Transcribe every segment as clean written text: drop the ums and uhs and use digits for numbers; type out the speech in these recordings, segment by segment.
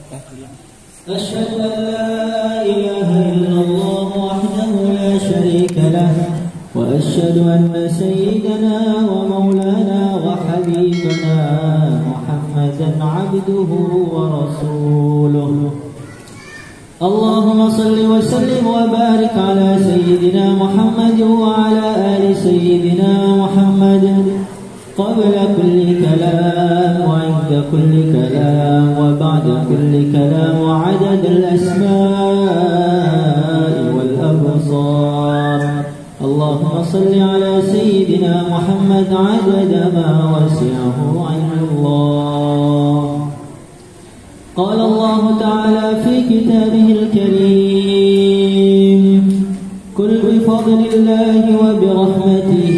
أشهد أن لا إله إلا الله وحده لا شريك له وأشهد أن سيدنا ومولانا وحبيبنا محمدا عبده ورسوله اللهم صل وسلم وبارك على سيدنا محمد وعلى آل سيدنا محمد قبل كل كلام وعند كل كلام وبعد كل كلام وعدد الأسماء والأبصار اللهم صل على سيدنا محمد عدد ما وسعه علم الله قال الله تعالى في كتابه الكريم قل بفضل الله وبرحمته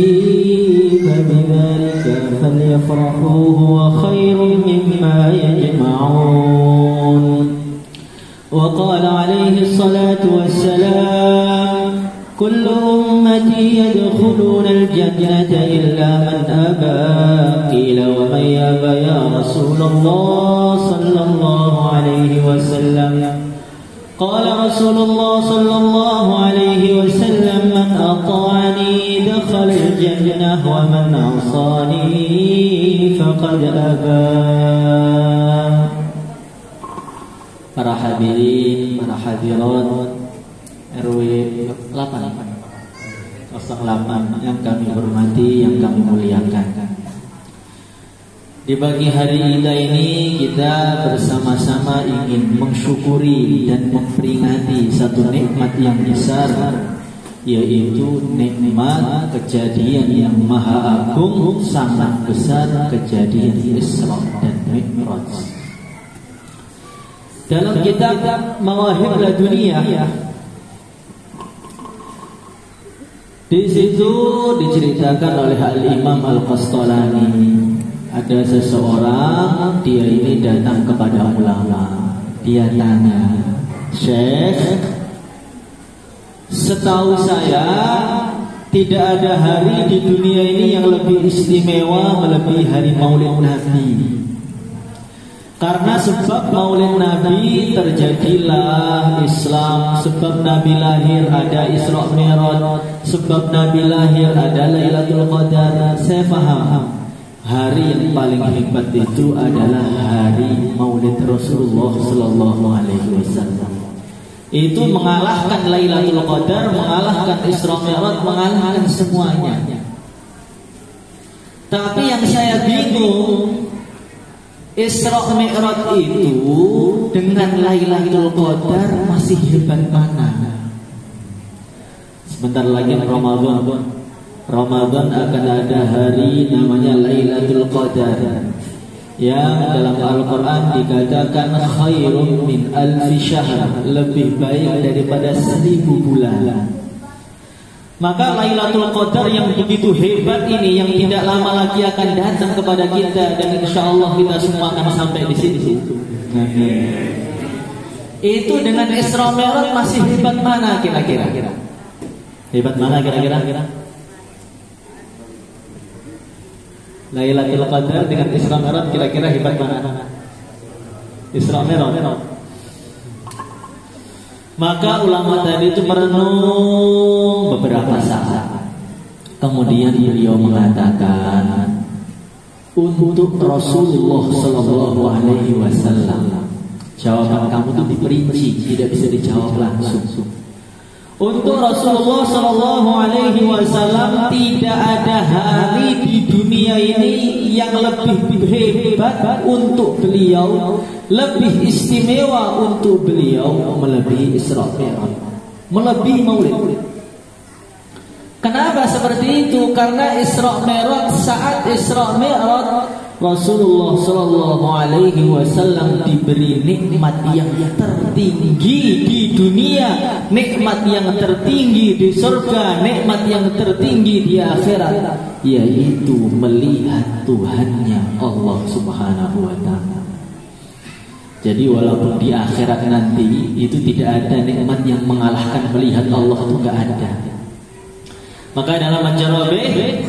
فبذلك فليفرحوا هو خير مما يجمعون وقال عليه الصلاة والسلام كل أمتي يدخلون الجنة إلا من أبى قيل ومن يأبى يا رسول الله صلى الله عليه وسلم قال رسول الله صلى الله عليه وسلم من أطاعني دخل الجنة ومن عصاني فقد أبى. Para hadirin, para hadirat RW 08 yang kami hormati, yang kami muliakan. Di pagi hari kita ini kita bersama-sama ingin mensyukuri dan memperingati satu nikmat yang besar, yaitu nikmat kejadian yang maha agung, sangat besar, kejadian Isra dan Mi'raj. Dalam kitab Mawahib Laduniyah, di situ diceritakan oleh Al-Imam Al-Qastalani, ada seseorang, dia ini datang kepada ulama. Dia tanya, Syekh, setahu saya tidak ada hari di dunia ini yang lebih istimewa melebihi hari Maulid Nabi. Karena sebab Maulid Nabi terjadilah Islam, sebab Nabi lahir ada Isra Mi'raj, sebab Nabi lahir ada Lailatul Qadar. Saya paham hari yang paling hebat itu adalah hari Maulid Rasulullah sallallahu alaihi wasallam. Itu mengalahkan Lailatul Qadar, mengalahkan Isra Mi'raj, mengalahkan semuanya. Tapi yang saya bingung, Isra Mi'raj itu dengan Lailatul Qadar masih hebat mana? Sebentar lagi Ramadan akan ada hari namanya Lailatul Qadar, yang dalam Al-Quran dikatakan khairun min alfi syahr, lebih baik daripada 1000 bulan. Maka Lailatul Qadar yang begitu hebat ini, yang tidak lama lagi akan datang kepada kita, dan insya Allah kita semua akan sampai di situ. Itu dengan Isra Mi'raj masih hebat mana kira-kira? Hebat mana kira-kira? Lailatul Qadar dengan Isra Mi'raj kira-kira hebat mana? Isra Mi'raj. Maka ulama tadi itu merenung beberapa saat. Kemudian beliau mengatakan, untuk Rasulullah sallallahu alaihi wasallam, jawaban kamu itu diperinci, tidak bisa dijawab langsung. Untuk Rasulullah sallallahu alaihi wasallam tidak ada hari di dunia ini yang lebih hebat untuk beliau, lebih istimewa untuk beliau melebihi Isra Mi'raj, melebihi Maulid. Kenapa seperti itu? Karena Isra Mi'raj, saat Isra Mi'raj Rasulullah sallallahu alaihi wasallam diberi nikmat yang tertinggi di dunia, nikmat yang tertinggi di surga, nikmat yang tertinggi di akhirat, yaitu melihat Tuhannya Allah Subhanahu wa taala. Jadi walaupun di akhirat nanti itu tidak ada nikmat yang mengalahkan melihat Allah, itu enggak ada. Maka dalam Al-Jarabih,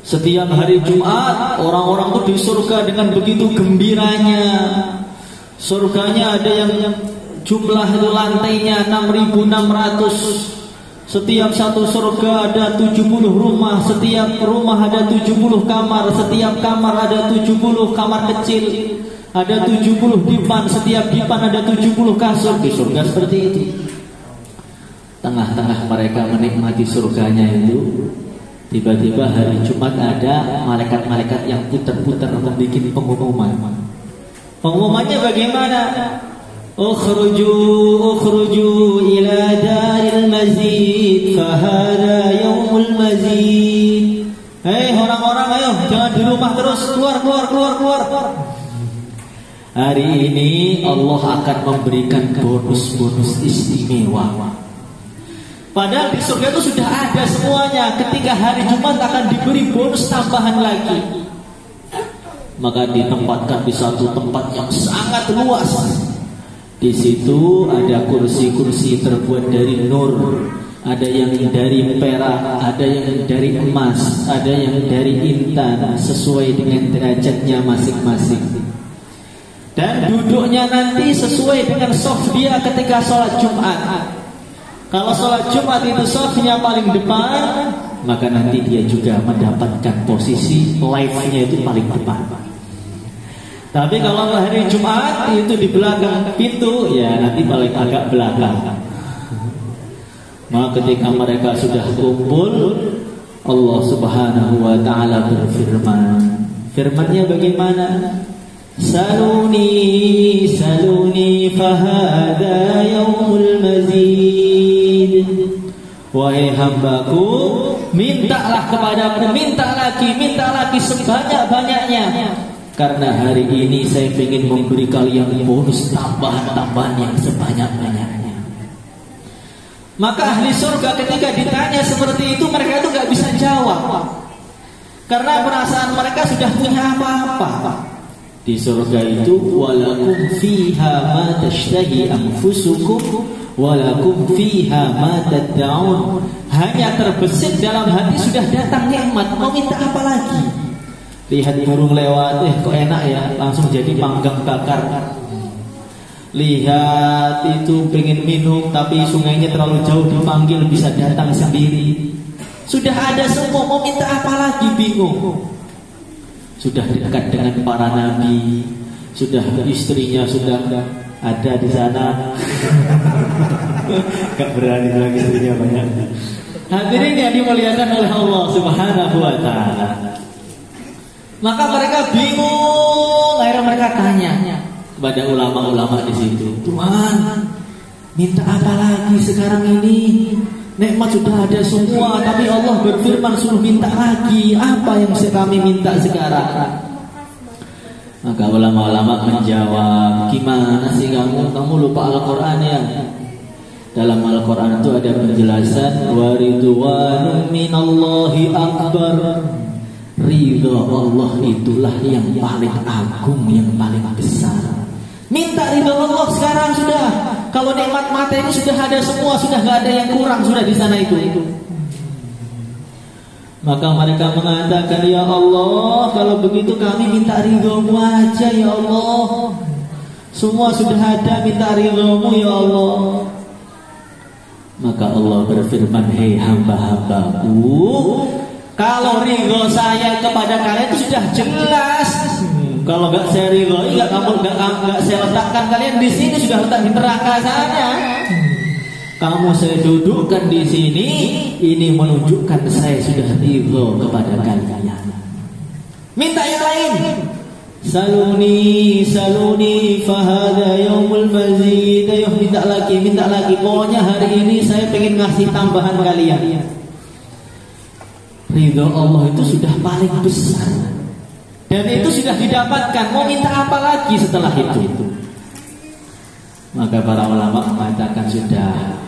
setiap hari Jumat orang-orang itu di surga dengan begitu gembiranya. Surganya ada yang jumlah lantainya 6.600. Setiap satu surga ada 70 rumah. Setiap rumah ada 70 kamar. Setiap kamar ada 70 kamar kecil. Ada 70 dipan. Setiap dipan ada 70 kasur. Di surga seperti itu. Tengah-tengah mereka menikmati surganya itu, tiba-tiba hari Jumat ada malaikat-malaikat yang putar-putar membuat pengumuman. Pengumumannya bagaimana? Ukhruju ila daril mazid, fahada yaumul mazid. Hei orang-orang, ayo jangan di rumah terus, keluar. Hari ini Allah akan memberikan bonus-bonus istimewa. Padahal di surga itu sudah ada semuanya. Ketika hari Jumat akan diberi bonus tambahan lagi. Maka ditempatkan di satu tempat yang sangat luas. Di situ ada kursi-kursi terbuat dari nur, ada yang dari perak, ada yang dari emas, ada yang dari intan, sesuai dengan derajatnya masing-masing. Dan duduknya nanti sesuai dengan shaf dia ketika sholat Jumat. Kalau sholat Jumat itu shafnya paling depan, maka nanti dia juga mendapatkan posisi live-nya itu paling depan. Tapi kalau hari Jumat itu di belakang pintu, ya nanti paling agak belakang. Maka ketika mereka sudah kumpul, Allah Subhanahu wa ta'ala berfirman. Firman-Nya bagaimana? Saluni fahada yaumul mazid. Wahai hambaku, mintalah kepadaku, minta lagi sebanyak-banyaknya. Karena hari ini saya ingin memberi kalian bonus tambahan yang sebanyak-banyaknya. Maka ahli surga ketika ditanya seperti itu, mereka itu gak bisa jawab. Karena perasaan mereka sudah punya apa-apa. Di surga itu walakum fiha ma tashtahi anfusukum walakum fiha ma tad'un. Hanya terbesit dalam hati sudah datang nikmat, mau minta apa lagi? Lihat burung lewat, kok enak ya, langsung jadi panggang bakar. Lihat itu pengen minum tapi sungainya terlalu jauh, dipanggil bisa datang sendiri. Sudah ada semua, mau minta apa lagi, bingung. Sudah dekat dengan para nabi, sudah istrinya sudah ada di sana. Gak berani lagi istrinya banyak. Hadirin yang dimuliakan oleh Allah Subhanahu wa ta'ala. Maka mereka bingung, akhirnya mereka tanya kepada ulama-ulama di situ, Tuhan, minta apa lagi sekarang ini? Nikmat sudah ada semua, tapi Allah berfirman suruh minta lagi. Apa yang kami minta sekarang? Maka ulama-ulama menjawab, gimana sih kamu lupa Al-Quran ya? Dalam Al-Quran itu ada penjelasan, wa ridwanun minallahi akbar. Ridha Allah itulah yang paling agung, yang paling besar. Minta ridha Allah sekarang sudah. Kalau nikmat mata ini sudah ada semua, sudah gak ada yang kurang, sudah di sana itu. Maka mereka mengatakan, ya Allah, kalau begitu kami minta ridha-Mu aja ya Allah. Semua sudah ada, minta ridha-Mu ya Allah. Maka Allah berfirman, hei hamba-hambaku, kalau ridho saya kepada kalian itu sudah jelas. Kalau nggak saya ridhoi, nggak saya letakkan kalian di sini, sudah letak di neraka sana. Kamu saya dudukkan di sini, ini menunjukkan saya sudah ridho kepada kalian. Minta yang lain. Saluni fahada yaumul mazid. Ayo minta lagi. Pokoknya hari ini saya pengen ngasih tambahan kalian. Ridho Allah itu sudah paling besar, dan itu sudah didapatkan. Mau minta apa lagi setelah itu? Maka para ulama mengatakan sudah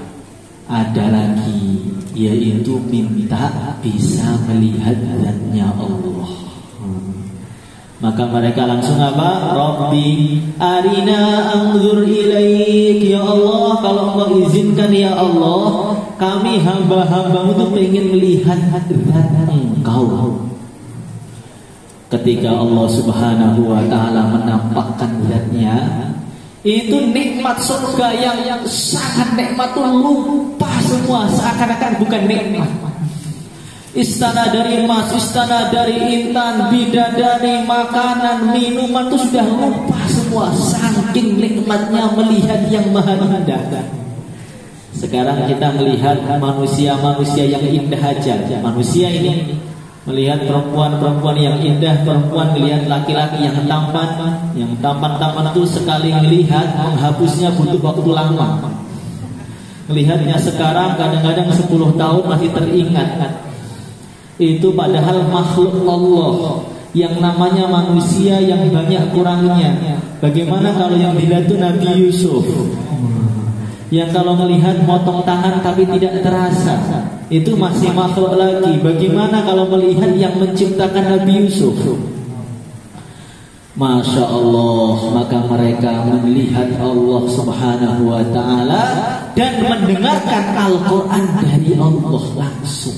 ada lagi, yaitu minta bisa melihat zatnya Allah. Maka mereka langsung apa? Rabbi arina anzur ilaik. Ya Allah, kalau Engkau izinkan ya Allah, kami hamba-Hamba-Mu itu pengen melihat zat Engkau. Ketika Allah Subhanahu wa ta'ala menampakkan zatnya, Itu nikmat surga yang sangat nikmat tuh lupa semua, seakan-akan bukan nikmat. Istana dari emas, istana dari intan, bidadari, makanan, minuman itu sudah lupa semua, saking nikmatnya melihat yang maha indah. Sekarang kita melihat manusia-manusia yang indah aja. Manusia ini melihat perempuan-perempuan yang indah, perempuan melihat laki-laki yang tampan. Yang tampan-tampan itu sekali melihat menghapusnya butuh waktu lama. Melihatnya sekarang kadang-kadang 10 tahun masih teringat. Itu padahal makhluk Allah yang namanya manusia yang banyak kurangnya. Bagaimana kalau yang dilihat itu Nabi Yusuf, yang kalau melihat motong tangan tapi tidak terasa, itu masih makhluk lagi. Bagaimana kalau melihat yang menciptakan Nabi Yusuf? Masya Allah. Maka mereka melihat Allah subhanahu wa ta'ala dan mendengarkan Al-Quran dari Allah langsung.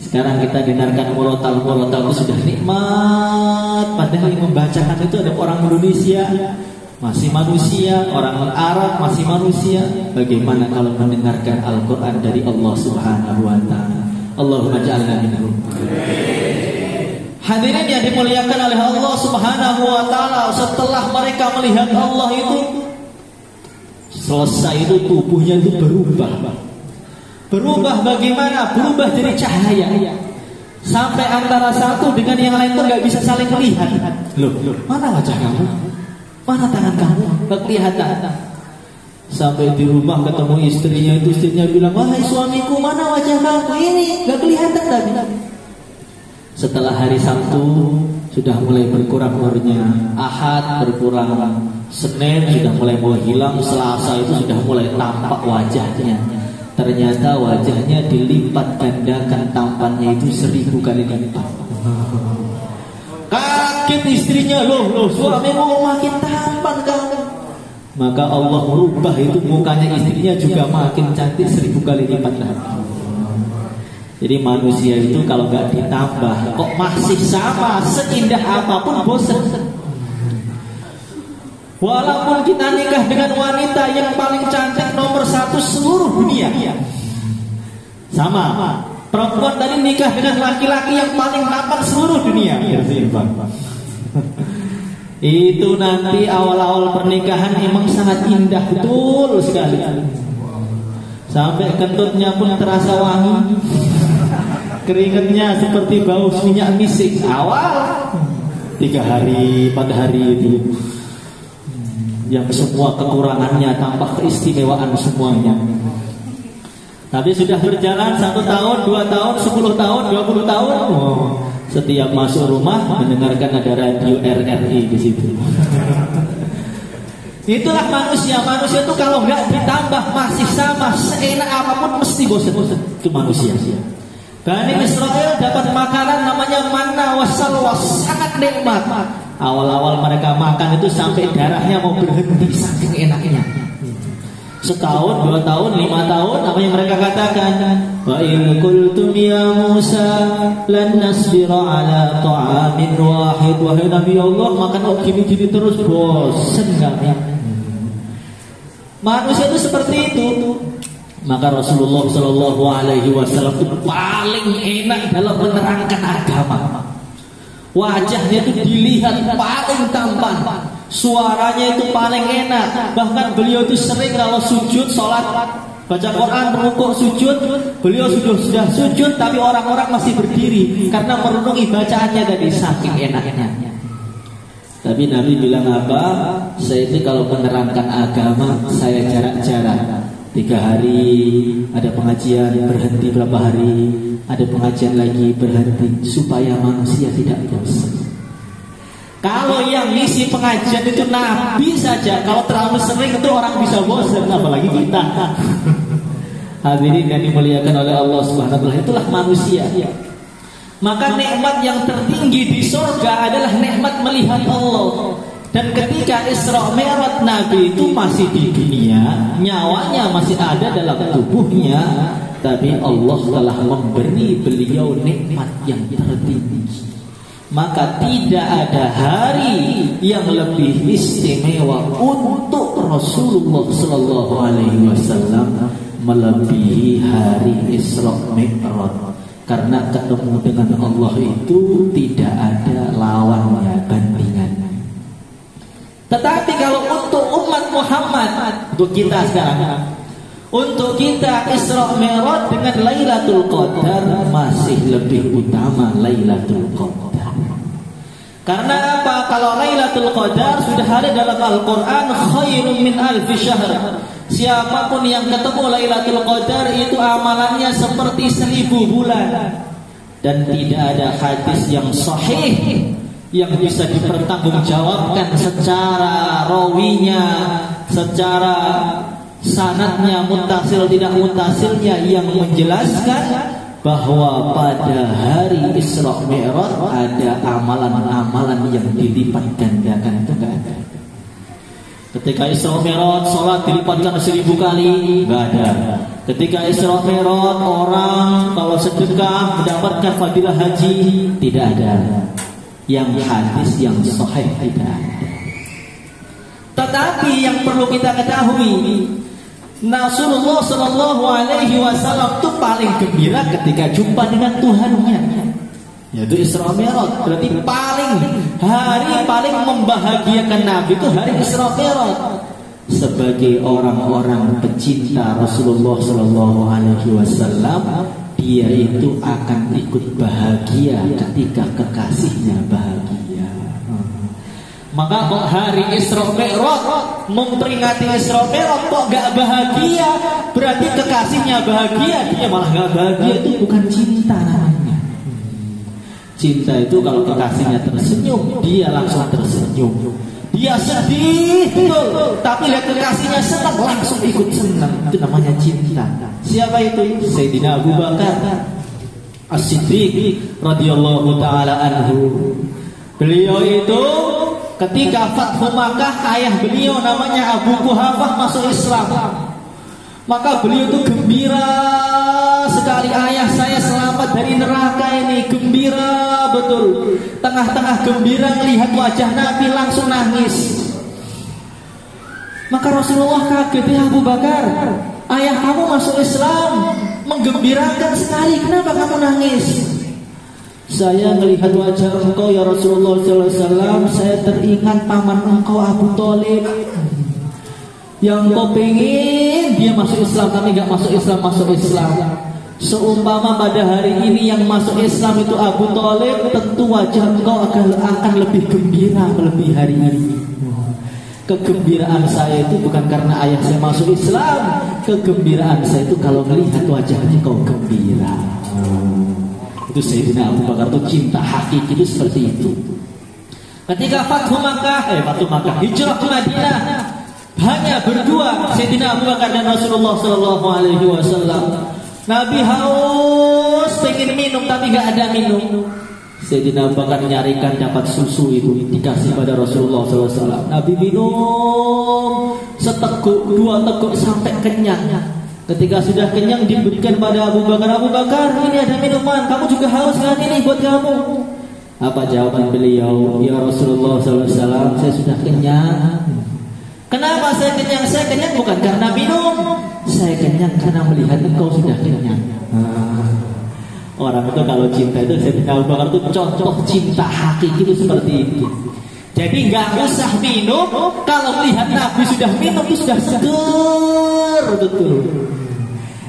Sekarang kita dengarkan murotal-murotal itu sudah nikmat, padahal yang membacakan itu ada orang Indonesia, masih manusia, orang Arab masih manusia. Bagaimana kalau mendengarkan Al-Quran dari Allah subhanahu wa ta'ala? Allahumma ja'alna minhum. Hadirin yang dimuliakan oleh Allah subhanahu wa ta'ala, setelah mereka melihat Allah itu selesai, itu tubuhnya itu berubah. Berubah bagaimana? Berubah jadi cahaya. Sampai antara satu dengan yang lain itu gak bisa saling melihat. Loh, mana wajah kamu? Mana tangan kamu? Gak kelihatan. Sampai di rumah ketemu istrinya, itu istrinya bilang, wahai suamiku, mana wajah kamu? Ini gak kelihatan tadi. Setelah hari Sabtu sudah mulai berkurang nurnya, Ahad berkurang, Senin sudah mulai hilang, Selasa itu sudah mulai tampak wajahnya. Ternyata wajahnya dilipat gandakan, tampannya itu 1000 kali lipat. Kaget istrinya, loh suamimu makin tampan kamu. Maka Allah merubah itu mukanya istrinya juga makin cantik 1000 kali lipat lagi. Jadi manusia itu kalau gak ditambah kok masih sama, seindah apapun bosan. Walaupun kita nikah dengan wanita yang paling cantik nomor 1 seluruh dunia, sama. Perempuan tadi nikah dengan laki-laki yang paling tampan seluruh dunia. Itu nanti awal-awal pernikahan memang sangat indah, betul sekali. Sampai kentutnya pun terasa wangi, keringatnya seperti bau minyak misik. Awal 3 hari, 4 hari itu yang semua kekurangannya tampak keistimewaan semuanya. Tapi sudah berjalan 1 tahun, 2 tahun, 10 tahun, 20 tahun. Setiap masuk rumah mendengarkan ada radio RRI di situ. Itulah manusia. Manusia itu kalau nggak ditambah masih sama, seenak apapun mesti bosan. Itu manusia. Bani Israel dapat makanan namanya manna wassalwa, sangat nikmat. Awal-awal mereka makan itu sampai darahnya mau berhenti saking enaknya. Setahun, 2 tahun, 5 tahun, apa yang mereka katakan? Wa in qultum ya Musa lan nasbira ala ta'amin wahid. Wahai Nabi Allah, makan gini-gini terus bosan kami. Manusia itu seperti itu. Maka Rasulullah Shallallahu Alaihi Wasallam itu paling enak dalam menerangkan agama. Wajahnya itu dilihat paling tampan, suaranya itu paling enak. Bahkan beliau itu sering kalau sujud, sholat, baca Quran, rukuk, sujud, beliau sudah sujud, tapi orang-orang masih berdiri karena merenungi bacaannya tadi saking enaknya. Tapi Nabi bilang apa? Saya itu kalau menerangkan agama, saya jarak-jarak. 3 hari ada pengajian, berhenti berapa hari, ada pengajian lagi, berhenti, supaya manusia tidak bosan. Kalau yang ngisi pengajian itu Nabi saja, kalau terlalu sering itu orang bisa bosan, apalagi kita. Hadirin yang dimuliakan oleh Allah Subhanahu wa ta'ala, itulah manusia. Maka nikmat yang tertinggi di surga adalah nikmat melihat Allah. Dan ketika Isra Mi'raj Nabi itu masih di dunia, nyawanya masih ada dalam tubuhnya, tapi Allah telah memberi beliau nikmat yang tertinggi. maka tidak ada hari yang lebih istimewa untuk Rasulullah sallallahu alaihi wasallam melebihi hari Isra Mi'raj. Karena ketemu dengan Allah itu tidak ada lawannya, bandingannya. Tetapi kalau untuk umat Muhammad, untuk kita sekarang, untuk kita Isra Mi'raj dengan Lailatul Qadar masih lebih utama Lailatul Qadar. Karena apa? Kalau Lailatul Qadar sudah ada dalam Al-Quran, khairun min alfi syahr. Siapapun yang ketemu Lailatul Qadar itu amalannya seperti 1000 bulan. Dan tidak ada hadis yang sahih yang bisa dipertanggungjawabkan secara rawinya, secara sanadnya, muttasil tidak muttasilnya, yang menjelaskan bahwa pada hari Isra Mi'raj ada amalan-amalan yang dilipat gandakan. Itu enggak ada. Ketika Isra Mi'raj salat dilipatkan 1000 kali, enggak ada. Ketika Isra Mi'raj orang kalau sedekah mendapatkan fadilah haji, tidak ada. Yang hadis yang sahih tidak ada. Tetapi yang perlu kita ketahui, Rasulullah sallallahu alaihi wasallam itu paling gembira ketika jumpa dengan Tuhannya, yaitu Isra Mi'raj. Berarti hari paling membahagiakan Nabi itu hari Isra Mi'raj. Sebagai orang-orang pecinta Rasulullah sallallahu alaihi wasallam, dia itu akan ikut bahagia ketika kekasihnya bahagia. Maka kok hari Isra Mi'raj, memperingati Isra Mi'raj kok gak bahagia? Berarti kekasihnya bahagia, dia malah gak bahagia. Itu bukan cinta namanya. Cinta itu kalau kekasihnya tersenyum, dia langsung tersenyum. Dia sedih, betul, tapi lihat kekasihnya senang, langsung ikut senang. Itu namanya cinta. Siapa itu? Sayyidina Abu Bakar As-Siddiq radhiyallahu taala anhu. Beliau itu ketika Fathu Makkah, ayah beliau namanya Abu Quhafah masuk Islam. Maka beliau itu gembira sekali, ayah saya selamat dari neraka ini, gembira betul. Tengah-tengah gembira melihat wajah Nabi langsung nangis. Maka Rasulullah kaget, ya Abu Bakar, ayah kamu masuk Islam, menggembirakan sekali, kenapa kamu nangis? Saya melihat wajah engkau ya Rasulullah SAW, saya teringat paman engkau Abu Thalib, yang kau pengen dia masuk Islam tapi gak masuk Islam. Seumpama pada hari ini yang masuk Islam itu Abu Thalib, tentu wajah engkau akan lebih gembira melebihi hari ini. Kegembiraan saya itu bukan karena ayah saya masuk Islam, kegembiraan saya itu kalau melihat wajahnya kau gembira. Itu Sayyidina Abu Bakar itu cinta hakiki itu seperti itu. Ketika Fathu Makkah, hijrah ke Madinah, hanya berdua Sayyidina Abu Bakar dan Rasulullah sallallahu alaihi wasallam. Nabi haus, pengen minum tapi gak ada minum. Sayyidina Abu Bakar nyarikan dapat susu itu, dikasih pada Rasulullah sallallahu alaihi wasallam. Nabi minum seteguk, 2 teguk sampai kenyang. Ketika sudah kenyang diberikan pada Abu Bakar, Abu Bakar ini ada minuman, kamu juga haus kan, ini buat kamu. Apa jawaban beliau? Ya Rasulullah sallallahu alaihi wasallam, saya sudah kenyang. Kenapa saya kenyang? Saya kenyang bukan karena minum, saya kenyang karena melihat engkau sudah kenyang. Orang itu kalau cinta itu, Sayyidina Abu Bakar itu contoh cinta hakiki itu seperti itu. Jadi nggak usah minum, kalau melihat Nabi sudah minum itu sudah seger betul.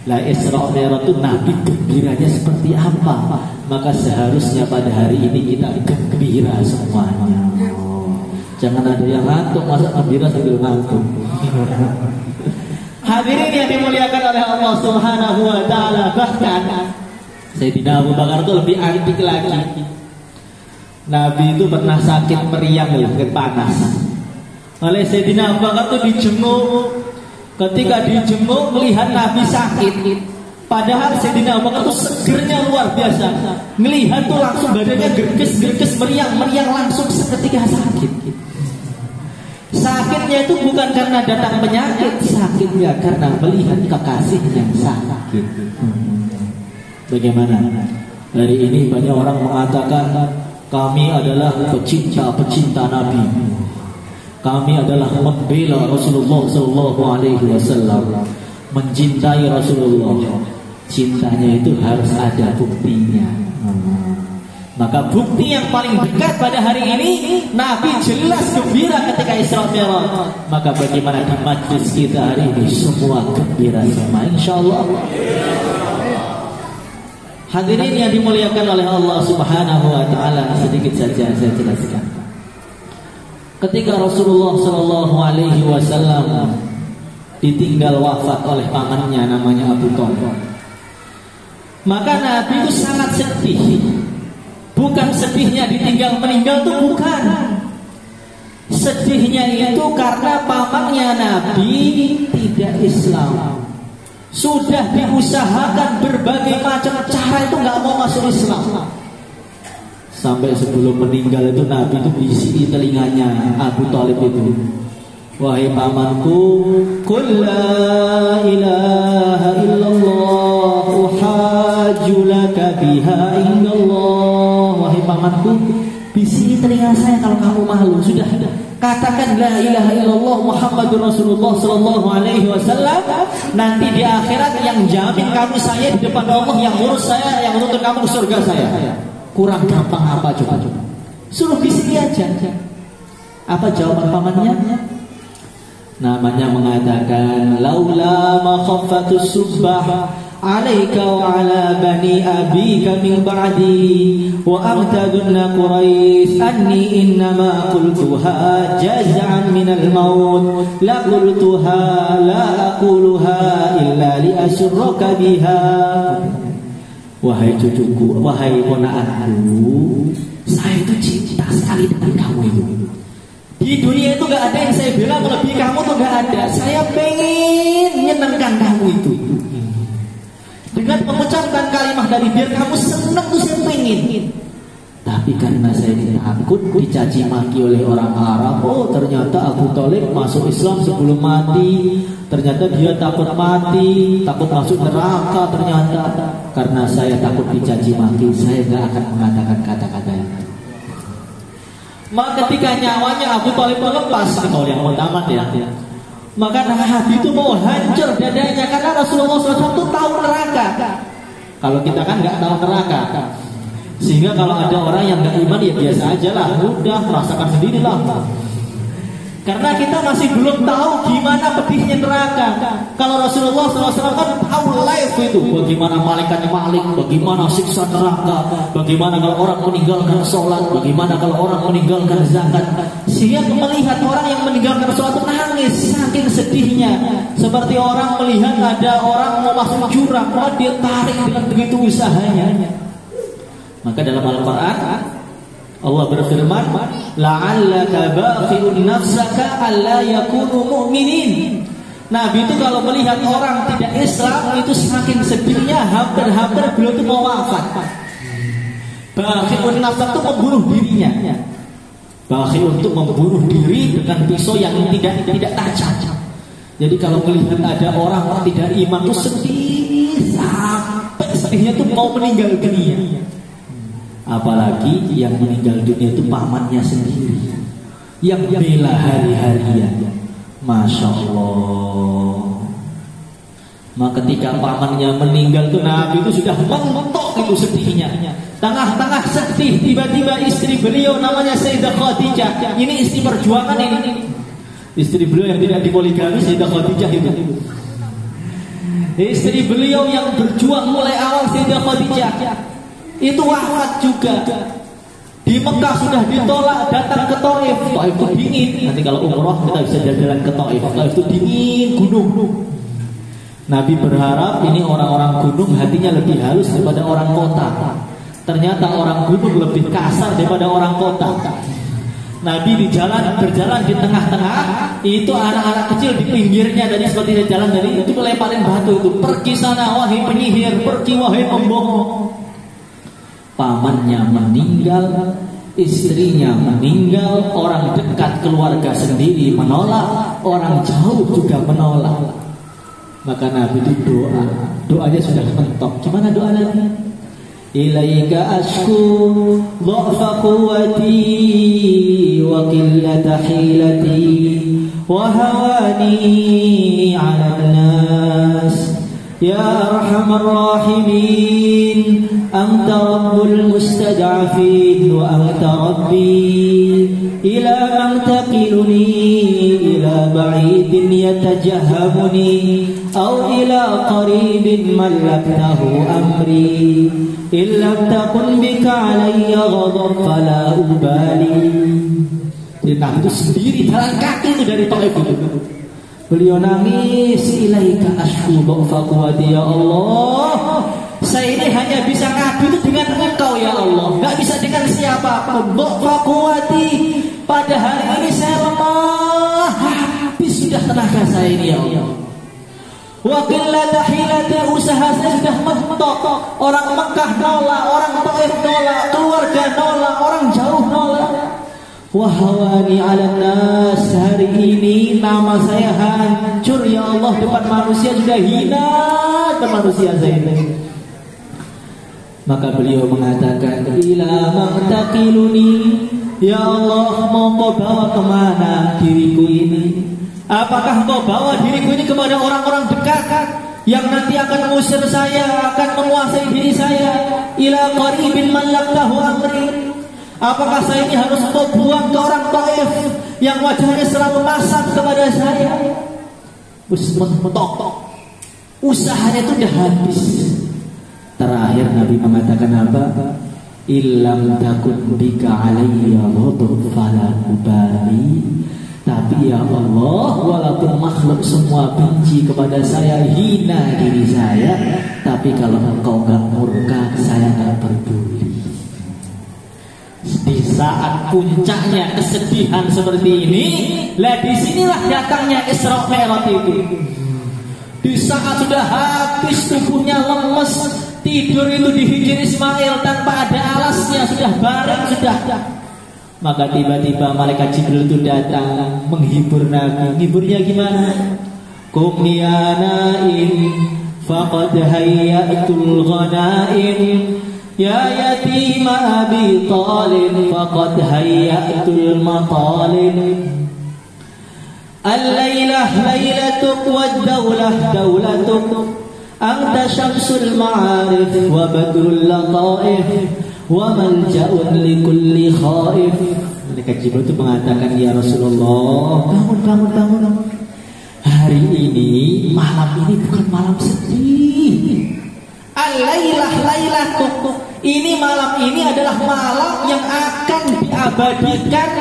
Lah Isra Mi'raj itu Nabi gembiranya seperti apa? Maka seharusnya pada hari ini kita gembira semuanya. Jangan ada yang ngantuk, masa gembira sambil ngantuk. Hadirin yang dimuliakan oleh Allah Subhanahu wa taala, bahkan Sayyidina Abu Bakar itu lebih antik lagi. Nabi itu pernah sakit meriang, sakit panas. Oleh Sayyidina Abu Bakar itu dijenguk. Ketika dijenguk melihat Nabi sakit, padahal Sayyidina Abu Bakar itu segernya luar biasa. Melihat tuh langsung badannya gerges meriang langsung seketika sakit. Sakitnya itu bukan karena datang penyakit, sakitnya karena melihat kekasih yang sakit. Bagaimana? Hari ini banyak orang mengatakan Kami adalah pecinta Nabi. Kami adalah membela Rasulullah sallallahu alaihi wasallam, mencintai Rasulullah. Cintanya itu harus ada buktinya. Maka bukti yang paling dekat pada hari ini, Nabi jelas gembira ketika Isra Mi'raj. Maka bagaimana di majlis kita hari ini semua gembira sama, insyaallah. Hadirin yang dimuliakan oleh Allah Subhanahu wa taala, sedikit saja saya jelaskan. Ketika Rasulullah sallallahu alaihi wasallam ditinggal wafat oleh pamannya namanya Abu Thalib, maka Nabi itu sangat sedih. Bukan sedihnya ditinggal meninggal itu bukan. Sedihnya itu karena pamannya Nabi tidak Islam. Sudah diusahakan berbagai macam cara itu nggak mau masuk Islam. Sampai sebelum meninggal itu Nabi itu bisi telinganya Abu Thalib itu, wahai pamanku, qul la ilaha illallah uhajjulaka biha indallah. Wahai pamanku, bisi telinga saya kalau kamu malu. Sudah, katakan la ilaha illallah Muhammadur Rasulullah sallallahu alaihi wasallam. Nanti di akhirat yang jamin kamu saya di depan Allah, yang ngurus saya, yang menuntut kamu ke surga saya. Kurang gampang apa coba? Suruh bisi aja. Apa jawaban pamannya? Namanya mengatakan, laula ma khaffatus subbah alaika wa ala bani abika min ba'di wa amtadunna Quraisy anni innama qultuha jaz'an min al-maut la qultuha la aquluha illa li asurraka biha. Wahai cucuku, wahai ponakanku, saya itu cinta sekali dengan kamu itu. Di dunia itu gak ada yang saya bela melebihi kamu tuh gak ada. Saya pengen menyenangkan kamu itu. Dengan mengucapkan kalimat dari biar kamu senang tuh saya pengen. Tapi karena saya takut dicaci maki oleh orang Arab. Oh ternyata Abu Thalib masuk Islam sebelum mati. Ternyata dia takut mati, takut masuk neraka ternyata. Karena saya takut dicaci maki, saya gak akan mengatakan kata-kata itu. Maka ketika nyawanya Abu Thalib lepas, kalau yang utama ya, maka Nabi itu mau hancur dadanya karena Rasulullah SAW itu tahu neraka. Kalau kita kan nggak tahu neraka, sehingga kalau ada orang yang nggak iman ya biasa aja lah, udah merasakan sendirilah. Karena kita masih belum tahu gimana pedihnya neraka. Kalau Rasulullah SAW kan tahu live itu, bagaimana malaikatnya Malik, bagaimana siksa neraka, bagaimana kalau orang meninggalkan sholat, bagaimana kalau orang meninggalkan zakat. Sehingga melihat orang yang meninggalkan sholat itu nangis saking sedihnya. Seperti orang melihat ada orang mau masuk jurang, dia tarik dengan begitu usahanya. Maka dalam Al-Quran Allah berfirman, la'allaka baqi'un nafsaka alla yakunu mu'minin. Nabi itu kalau melihat orang tidak Islam itu saking sedihnya hampir-hampir beliau itu mau wafat. Baqi'un nafsaka itu membunuh dirinya. Baqi untuk membunuh diri dengan pisau yang tidak tajam. Jadi kalau melihat ada orang tidak iman itu sedih sampai sedihnya itu mau meninggal dunia. Apalagi yang meninggal dunia itu pamannya sendiri yang bela hari-harian. Masya Allah. Maka ketika pamannya meninggal itu Nabi itu sudah mentok itu sedihnya. Tengah-tengah sedih tiba-tiba istri beliau namanya Sayyidah Khadijah. Ini istri perjuangan ini. Istri beliau yang tidak dipoligami Sayyidah Khadijah itu. Istri beliau yang berjuang mulai awal Sayyidah Khadijah itu wafat juga. Di Mekah sudah ditolak, datang ke Taif. Taif itu dingin. Nanti kalau umroh kita bisa jalan-jalan ke Taif. Taif itu dingin, gunung. Nabi berharap ini orang-orang gunung hatinya lebih halus daripada orang kota. Ternyata orang gunung lebih kasar daripada orang kota. Nabi berjalan di tengah-tengah, itu anak-anak kecil di pinggirnya dan seperti dia jalan dari itu melemparin batu itu. Pergi sana wahai penyihir, pergi wahai pembohong. Pamannya meninggal, istrinya meninggal, orang dekat keluarga sendiri menolak, orang jauh juga menolak. Maka Nabi itu doanya sudah mentok. Gimana doanya? ilaika ashku dha'fa quwwati wa qillata hilati wa hawani 'ala an-nas ya arhamar rahimin anta rabbul mustad'afin wa anta rabbi ila man taqiluni ila ba'idin yatajahhamuni aw ila qaribin mallaktahu amri illam takun bika alayya ghadab fala ubali. Nah itu sendiri jalan kaki itu dari Taif itu. Beliau nangis, ilaika ashku dha'fa quwwati ya Allah. Saya ini hanya bisa ngadu itu dengan Engkau ya Allah, enggak bisa dengan siapapun. Dha'fa quwwati, pada hari ini saya lemah, habis sudah tenaga saya ini ya Allah. Wa qillata hilati, usaha saya sudah mentok. Orang Mekah nolak, orang Taif nolak, keluarga nolak, orang jauh nolak. Wahawani 'alan nas, hari ini nama saya hancur ya Allah, depan manusia sudah hina depan manusia saya ini. Maka beliau mengatakan, ila maqtaqiluni, ya Allah, mau kau bawa kemana diriku ini? Apakah kau bawa diriku ini kepada orang-orang dekat yang nanti akan mengusir saya, akan menguasai diri saya? Ila qaribin mallaktahu amri, apakah saya ini harus kau buang ke orang Taif yang wajahnya selalu masam kepada saya? Mentok, usahanya itu sudah habis. Terakhir Nabi mengatakan apa? Illam takun bika alayya ghadab fala ubali. Tapi ya Allah, walaupun makhluk semua benci kepada saya, hina diri saya, tapi kalau Engkau enggak murka, saya enggak peduli. Di saat puncaknya kesedihan seperti ini, lah disinilah datangnya Isra Mi'raj itu. Di saat sudah habis tubuhnya lemes, tidur itu di Hijr Ismail tanpa ada alasnya, sudah bareng sudah. Maka tiba-tiba malaikat Jibril itu datang menghibur Nabi. Hiburnya gimana? Qum ya naim faqad hayyatul ghanaim ya yatima abi talib faqad hayyatul matalib. Al-lailah lailatuk wad-daulah daulatuk anta syamsul ma'arif wa badrul lataif wa malja'un likulli khaif. Malaikat Jibril itu mengatakan, ya Rasulullah, bangun. Hari ini, malam ini bukan malam sedih. Al-lailah lailatuk, ini malam ini adalah malam yang akan diabadikan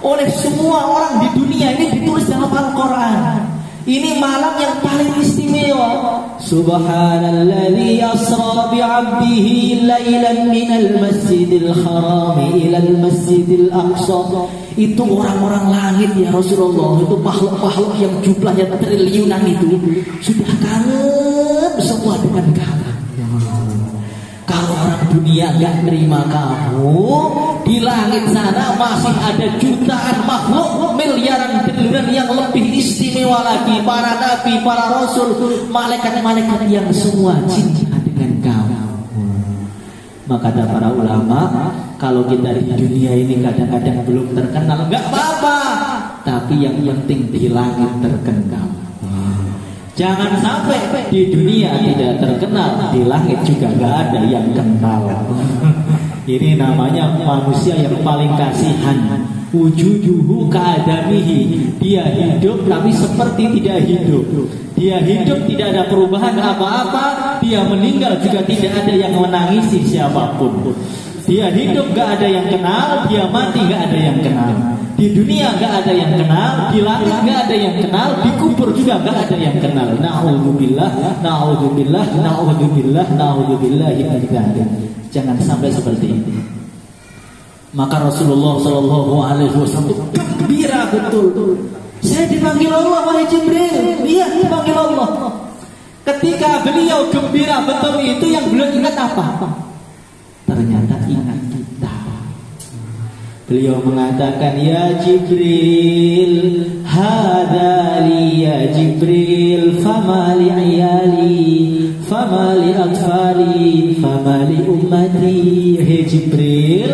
oleh semua orang di dunia ini, ditulis dalam Al-Quran. Ini malam yang paling istimewa. Subhanalladzi asra bi'abdihi lailan minal masjidil haram ilal masjidil aqsa. Itu orang-orang langit ya Rasulullah, itu makhluk-makhluk yang jumlahnya triliunan itu sudah kangen semua dengan kamu. Kalau orang dunia gak terima kamu, di langit sana masih ada jutaan makhluk, miliaran triliunan yang lebih istimewa lagi. Para nabi, para rasul, malaikat-malaikat yang semua cinta dengan kamu. Maka kata para ulama, kalau kita di dunia ini kadang-kadang belum terkenal, gak apa-apa, tapi yang penting di langit terkenal. Jangan sampai di dunia tidak terkenal, di langit juga gak ada yang kenal. Ini namanya manusia yang paling kasihan. Wujuduhu ka'adamihi, dia hidup tapi seperti tidak hidup. Dia hidup tidak ada perubahan apa-apa, dia meninggal juga tidak ada yang menangisi siapapun. Dia hidup gak ada yang kenal, dia mati gak ada yang kenal. Di dunia gak ada yang kenal, di langit gak ada yang kenal, di kubur juga gak ada yang kenal. Na'udzubillah, na'udzubillah, na'udzubillah, na'udzubillah. Jangan sampai seperti ini. Maka Rasulullah SAW gembira betul. Saya dipanggil Allah, wahai Jibril. Iya, dipanggil Allah. Ketika beliau gembira betul itu, yang beliau ingat apa? Ternyata ingat kita. Beliau mengatakan, ya Jibril, hadali ya Jibril, fama li'iyali, fama li atfali fama li ummati. Hei Jibril,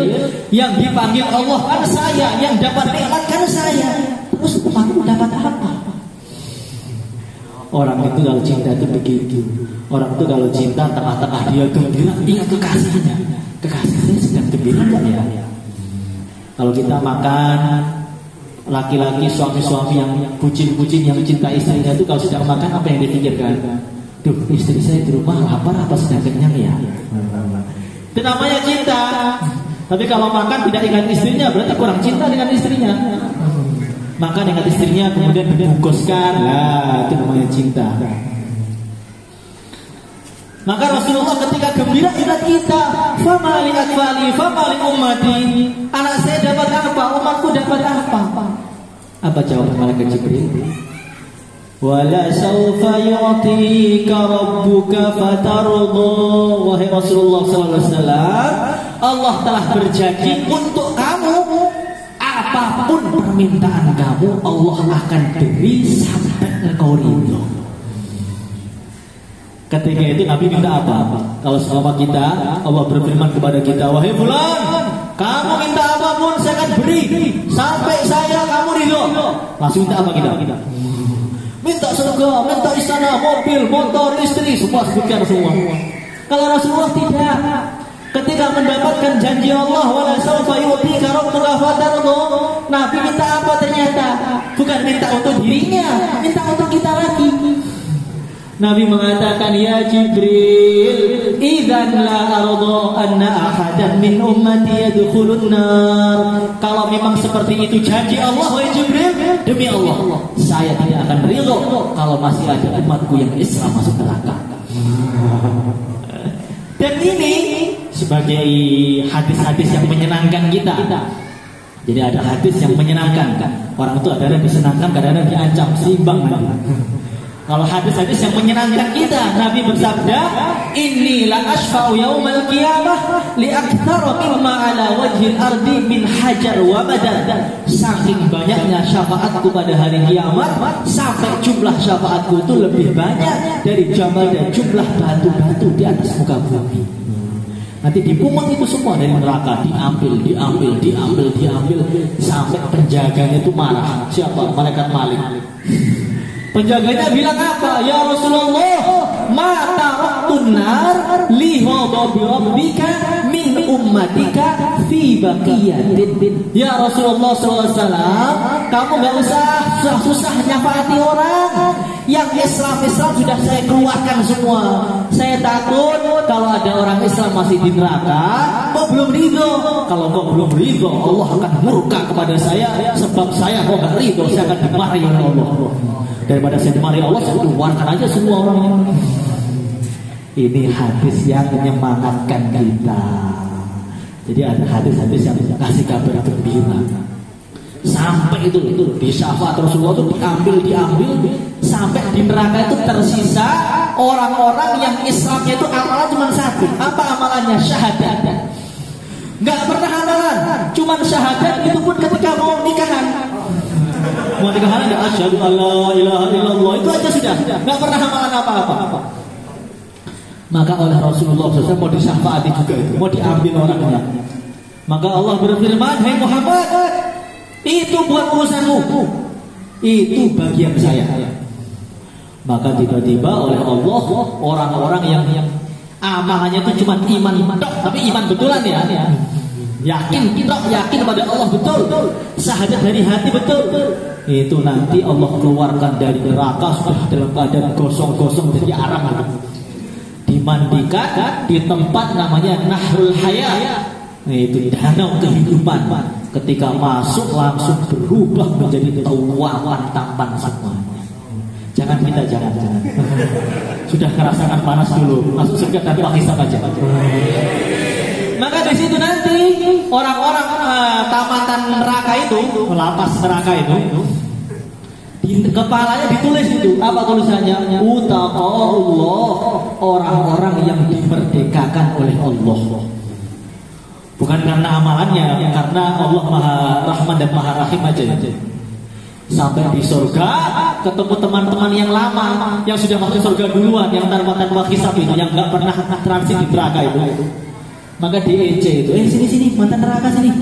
yang dipanggil Allah kan saya, yang dapat nikmat kan saya. Terus umatku dapat apa? Orang itu kalau cinta itu begitu. Orang itu kalau cinta tengah-tengah dia gembira, ingat kekasihnya. Kekasihnya sedang gembira enggak ya? Kalau kita makan, laki-laki suami-suami yang bucin-bucin yang cinta istrinya itu kalau sedang makan apa yang dipikirkan? Duh, istri saya di rumah lapar apa sedang kenyang ya? Itu namanya cinta. Tapi kalau makan tidak ingat istrinya, berarti kurang cinta dengan istrinya. Makan ingat istrinya kemudian dibungkuskan, lah itu namanya cinta. Maka Rasulullah ketika gembira ingat kita, fama li atfali fama li ummati. Anak saya dapat apa? Umatku dapat apa? Apa jawaban malaikat Jibril? Wala sawfa yu'tika rabbuka fatarda. Wahai Rasulullah sallallahu alaihi wasallam, Allah telah berjanji untuk kamu apapun permintaan kamu Allah akan beri sampai engkau ridho. Ketika itu Nabi minta apa? Kalau selama kita Allah berfirman kepada kita, wahai fulan, kamu minta apapun saya akan beri sampai saya kamu ridho. Langsung minta apa kita? Minta surga, minta istana, mobil, motor, istri, semua sebutkan semua. Kalau Rasulullah tidak. Ketika mendapatkan janji Allah, wala sawfa yu'tika rabbuka fatarda, Nabi minta apa ternyata? Bukan minta untuk dirinya, minta untuk kita lagi. Nabi mengatakan, ya Jibril, idzan la arda anna ahadan min ummati yadkhulun nar. Kalau memang seperti itu janji Allah, wahai Jibril, demi Allah, saya tidak akan ridho kalau masih ada umatku yang Islam masuk neraka. Dan ini sebagai hadis-hadis yang menyenangkan kita. Jadi ada hadis yang menyenangkan. Orang itu kadang-kadang disenangkan, kadang-kadang diancam, seimbang. Kalau hadis-hadis yang menyenangkan kita, Nabi bersabda, inni la ashfa'u yaumal qiyamah li aktsara mimma ala wajhil ardi min hajar wa madad. Saking banyaknya syafaatku pada hari kiamat, sampai jumlah syafaatku itu lebih banyak dari jumlah dan jumlah batu-batu di atas muka bumi. Nanti dipungut itu semua dari neraka, diambil sampai penjaganya itu marah. Siapa? Malaikat Malik. Penjaganya bilang apa? Ya Rasulullah, ma taraktun nar li ghadabi rabbika min ummatika fi baqiyatin. Ya Rasulullah SAW, kamu gak usah susah nyafaati orang. Yang Islam sudah saya keluarkan semua. Saya takut kalau ada orang Islam masih di neraka, kok belum ridho. Kalau kok belum ridho, Allah akan murka kepada saya. Sebab saya kok gak ridho, saya akan dimarahi oleh Allah. Daripada saya dimarahi Allah, saya keluarkan aja semua orang yang. Ini hadis yang menyemangatkan kita. Jadi ada hadis-hadis yang kasih kabar gembira. Sampai itu di syafaat Rasulullah itu diambil sampai di neraka itu tersisa orang-orang yang Islamnya itu amalan cuma satu. Apa amalannya? Syahadat. Nggak pernah amalan, cuma syahadat, itu pun ketika mau nikahan. Mau nikahan ada asyhadu alla ilaha illallah, itu aja sudah, nggak pernah amalan apa-apa. Maka oleh Rasulullah SAW mau disyafaati juga itu, mau diambil orangnya. Maka Allah berfirman, hai Muhammad, itu buat urusanmu, itu bagian saya. Maka tiba-tiba oleh Allah orang-orang yang amalannya itu cuma iman, tapi iman betulan ya. Yakin pada Allah betul, syahadat dari hati betul. Itu nanti Allah keluarkan dari neraka sudah dalam keadaan gosong-gosong jadi arang, dimandikan di tempat namanya Nahrul Haya. Itu danau kehidupan. Ketika masuk langsung berubah menjadi tawawan tampan semuanya. Jangan kita jangan. Sudah merasakan panas dulu, masuk surga tanpa hisab aja. Maka di situ nanti orang-orang tamatan neraka itu, lapas neraka itu, di kepalanya ditulis itu apa tulisannya? Utaqallah, orang-orang yang dimerdekakan oleh Allah. Bukan karena amalannya, karena Allah Maha Rahman dan Maha Rahim aja. Sampai di surga ketemu teman-teman yang lama, yang sudah masuk surga duluan, yang tanpa hisab itu, yang nggak pernah transit di neraka itu. Maka di EC itu, sini mantan neraka sini,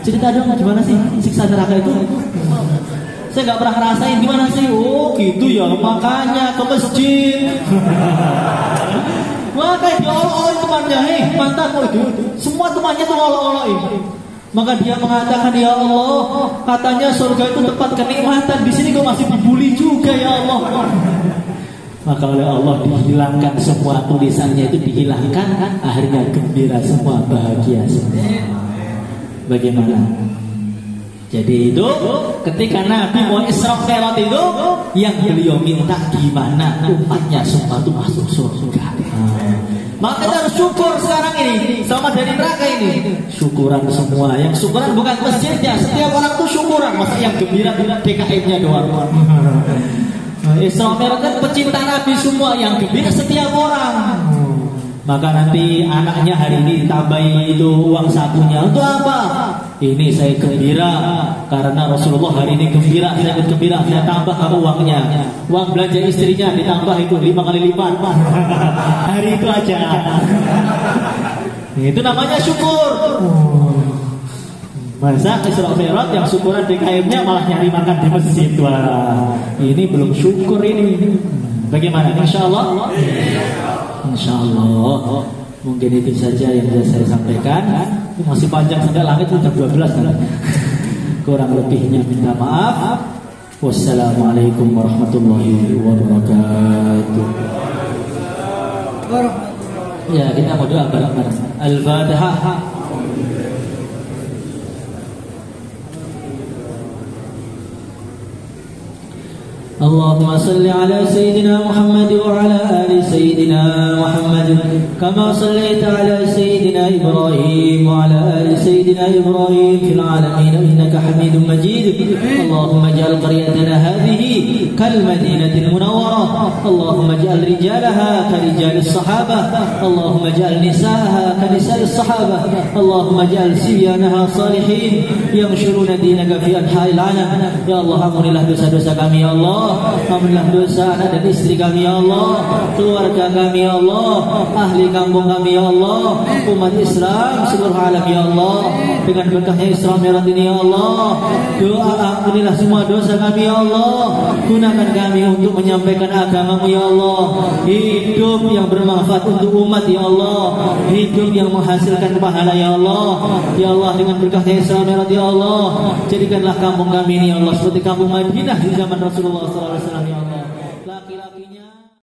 cerita dong gimana sih siksa neraka itu? Saya nggak pernah ngerasain, gimana sih? Oh gitu ya, makanya ke masjid. Maka dia olok-olok temannya, mantanmu itu, semua temannya tuh olok-olok. Maka dia mengatakan, ya Allah, katanya surga itu tempat kenikmatan, di sini kok masih dibully juga ya Allah. Maka oleh Allah dihilangkan semua tulisannya itu dihilangkan, akhirnya gembira semua, bahagia semua. Bagaimana? Jadi itu ketika Nabi mau Isra Mi'raj itu yang beliau minta gimana umatnya semua itu masuk surga. Maka kita harus syukur sekarang ini, selamat dari neraka ini. Syukuran semua, yang syukuran bukan masjidnya, setiap orang tuh syukuran. Masa yang gembira DKM-nya doang. Isra Mi'raj kan pecinta Nabi semua, yang gembira setiap orang. Maka nanti anaknya hari ini ditambahi itu uang sakunya. Untuk apa? Ini saya gembira karena Rasulullah hari ini gembira, saya ikut gembira, saya tambah ke uangnya. Uang belanja istrinya ditambah itu 5 kali lipat. Hari itu aja. Itu namanya syukur. Masa Isra Mi'raj yang syukuran DKM-nya malah nyari makan di masjid. Wah, ini belum syukur ini. Bagaimana? Insyaallah. Insyaallah. Mungkin itu saja yang bisa saya sampaikan. Masih panjang sampai langit sudah 12 kan. Kurang lebihnya minta maaf. Wassalamualaikum warahmatullahi wabarakatuh. Ya, kita mau doa bareng-bareng. Al-Fatihah. اللهم صل على سيدنا محمد وعلى آل سيدنا محمد كما صليت على سيدنا إبراهيم وعلى آل سيدنا إبراهيم في العالمين إنك حميد مجيد اللهم اجعل قريتنا هذه كالمدينة المنورة اللهم اجعل رجالها كرجال الصحابة اللهم اجعل نساءها كنساء الصحابة اللهم اجعل صبيانها صالحين ينشرون دينك في أنحاء العالم يا الله ampunilah dosa-dosa kami ya Allah. Ampunilah dosa anak dan istri kami ya Allah, keluarga kami ya Allah, ahli kampung kami ya Allah, umat Islam seluruh alam ya Allah. Dengan berkahnya Isra Mi'raj ini ya Allah, doa ampunilah semua dosa kami ya Allah. Gunakan kami untuk menyampaikan agama-Mu ya Allah. Hidup yang bermanfaat untuk umat ya Allah, hidup yang menghasilkan pahala ya Allah. Ya Allah, dengan berkahnya Isra Mi'raj ya Allah, jadikanlah kampung kami ini ya Allah seperti kampung Madinah di zaman Rasulullah SAW.